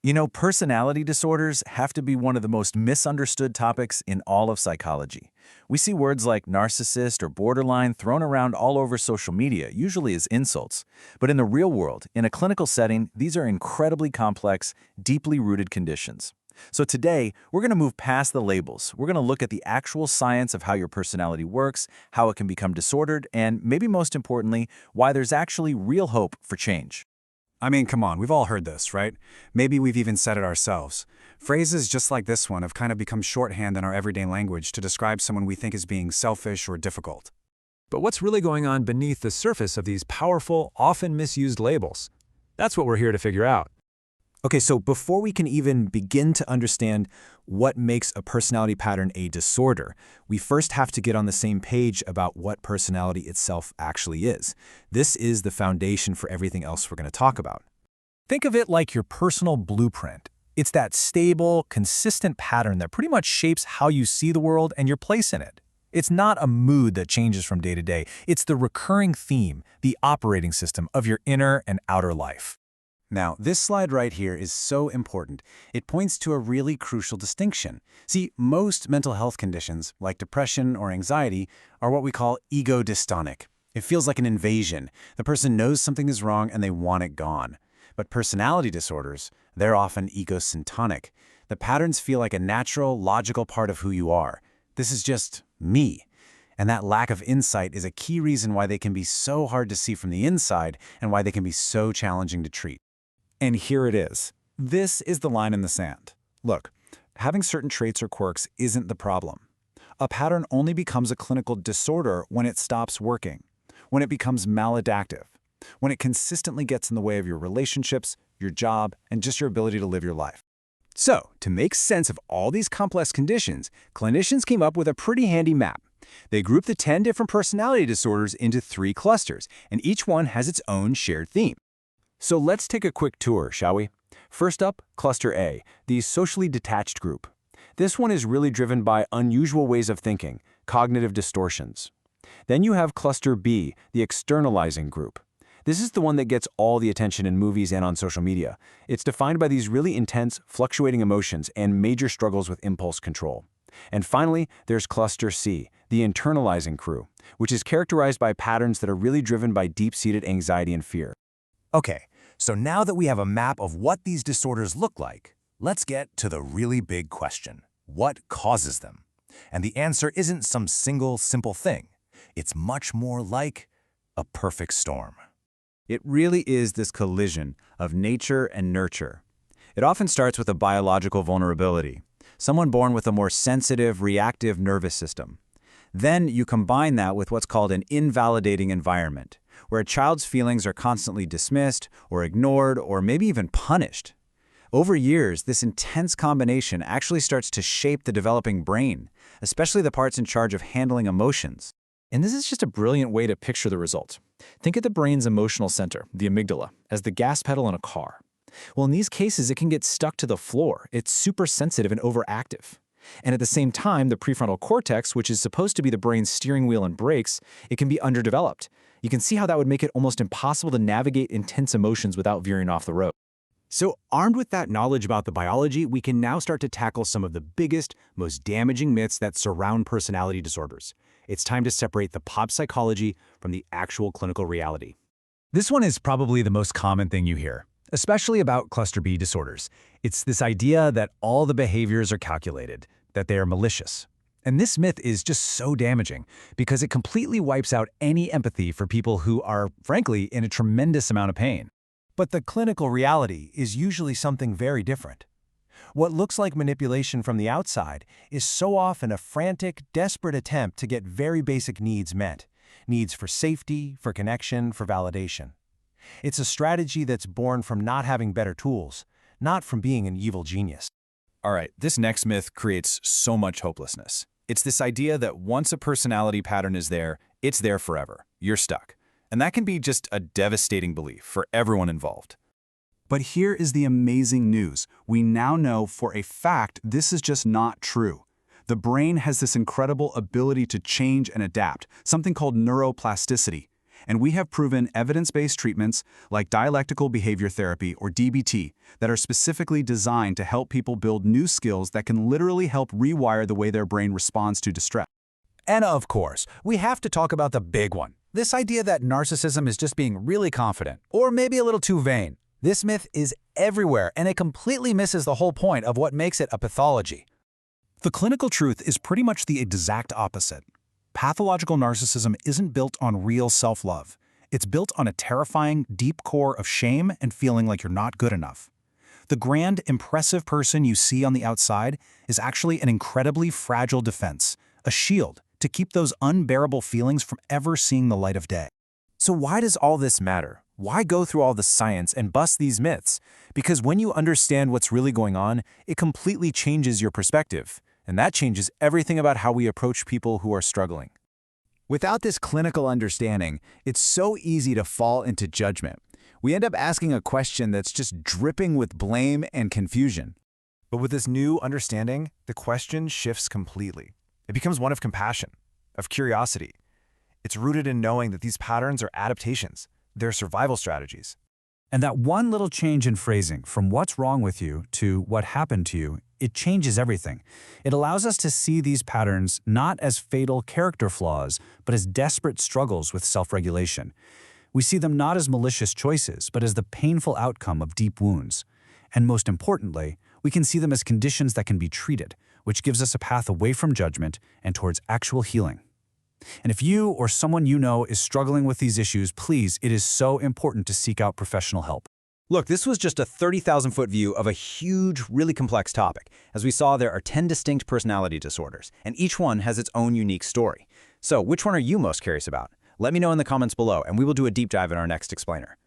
You know, personality disorders have to be one of the most misunderstood topics in all of psychology. We see words like narcissist or borderline thrown around all over social media, usually as insults. But in the real world, in a clinical setting, these are incredibly complex, deeply rooted conditions. So today, we're going to move past the labels. We're going to look at the actual science of how your personality works, how it can become disordered, and maybe most importantly, why there's actually real hope for change. I mean, come on, we've all heard this, right? Maybe we've even said it ourselves. Phrases just like this one have kind of become shorthand in our everyday language to describe someone we think is being selfish or difficult. But what's really going on beneath the surface of these powerful, often misused labels? That's what we're here to figure out. Okay, so before we can even begin to understand what makes a personality pattern a disorder, we first have to get on the same page about what personality itself actually is. This is the foundation for everything else we're going to talk about. Think of it like your personal blueprint. It's that stable, consistent pattern that pretty much shapes how you see the world and your place in it. It's not a mood that changes from day to day. It's the recurring theme, the operating system of your inner and outer life. Now, this slide right here is so important. It points to a really crucial distinction. See, most mental health conditions, like depression or anxiety, are what we call ego-dystonic. It feels like an invasion. The person knows something is wrong and they want it gone. But personality disorders, they're often ego-syntonic. The patterns feel like a natural, logical part of who you are. This is just me. And that lack of insight is a key reason why they can be so hard to see from the inside and why they can be so challenging to treat. And here it is. This is the line in the sand. Look, having certain traits or quirks isn't the problem. A pattern only becomes a clinical disorder when it stops working, when it becomes maladaptive, when it consistently gets in the way of your relationships, your job, and just your ability to live your life. So, to make sense of all these complex conditions, clinicians came up with a pretty handy map. They grouped the 10 different personality disorders into 3 clusters, and each one has its own shared theme. So let's take a quick tour, shall we? First up, Cluster A, the socially detached group. This one is really driven by unusual ways of thinking, cognitive distortions. Then you have Cluster B, the externalizing group. This is the one that gets all the attention in movies and on social media. It's defined by these really intense, fluctuating emotions and major struggles with impulse control. And finally, there's Cluster C, the internalizing crew, which is characterized by patterns that are really driven by deep-seated anxiety and fear. Okay, so now that we have a map of what these disorders look like, let's get to the really big question. What causes them? And the answer isn't some single, simple thing. It's much more like a perfect storm. It really is this collision of nature and nurture. It often starts with a biological vulnerability, someone born with a more sensitive, reactive nervous system. Then you combine that with what's called an invalidating environment, where a child's feelings are constantly dismissed or ignored or maybe even punished. Over years, this intense combination actually starts to shape the developing brain, especially the parts in charge of handling emotions. And this is just a brilliant way to picture the result. Think of the brain's emotional center, the amygdala, as the gas pedal in a car. Well, in these cases, it can get stuck to the floor. It's super sensitive and overactive. And at the same time, the prefrontal cortex, which is supposed to be the brain's steering wheel and brakes, it can be underdeveloped. You can see how that would make it almost impossible to navigate intense emotions without veering off the road. So, armed with that knowledge about the biology, we can now start to tackle some of the biggest, most damaging myths that surround personality disorders. It's time to separate the pop psychology from the actual clinical reality. This one is probably the most common thing you hear, especially about Cluster B disorders. It's this idea that all the behaviors are calculated, that they are malicious. And this myth is just so damaging because it completely wipes out any empathy for people who are, frankly, in a tremendous amount of pain. But the clinical reality is usually something very different. What looks like manipulation from the outside is so often a frantic, desperate attempt to get very basic needs met. Needs for safety, for connection, for validation. It's a strategy that's born from not having better tools, not from being an evil genius. All right, this next myth creates so much hopelessness. It's this idea that once a personality pattern is there, it's there forever. You're stuck. And that can be just a devastating belief for everyone involved. But here is the amazing news. We now know for a fact this is just not true. The brain has this incredible ability to change and adapt, something called neuroplasticity. And we have proven evidence-based treatments like dialectical behavior therapy, or DBT, that are specifically designed to help people build new skills that can literally help rewire the way their brain responds to distress. And of course, we have to talk about the big one. This idea that narcissism is just being really confident, or maybe a little too vain. This myth is everywhere, and it completely misses the whole point of what makes it a pathology. The clinical truth is pretty much the exact opposite. Pathological narcissism isn't built on real self-love. It's built on a terrifying, deep core of shame and feeling like you're not good enough. The grand, impressive person you see on the outside is actually an incredibly fragile defense, a shield to keep those unbearable feelings from ever seeing the light of day. So why does all this matter? Why go through all the science and bust these myths? Because when you understand what's really going on, it completely changes your perspective. And that changes everything about how we approach people who are struggling. Without this clinical understanding, it's so easy to fall into judgment. We end up asking a question that's just dripping with blame and confusion. But with this new understanding, the question shifts completely. It becomes one of compassion, of curiosity. It's rooted in knowing that these patterns are adaptations. They're survival strategies. And that one little change in phrasing, from what's wrong with you to what happened to you, it changes everything. It allows us to see these patterns not as fatal character flaws, but as desperate struggles with self-regulation. We see them not as malicious choices, but as the painful outcome of deep wounds. And most importantly, we can see them as conditions that can be treated, which gives us a path away from judgment and towards actual healing. And if you or someone you know is struggling with these issues, please, it is so important to seek out professional help. Look, this was just a 30,000-foot view of a huge, really complex topic. As we saw, there are 10 distinct personality disorders, and each one has its own unique story. So which one are you most curious about? Let me know in the comments below, and we will do a deep dive in our next explainer.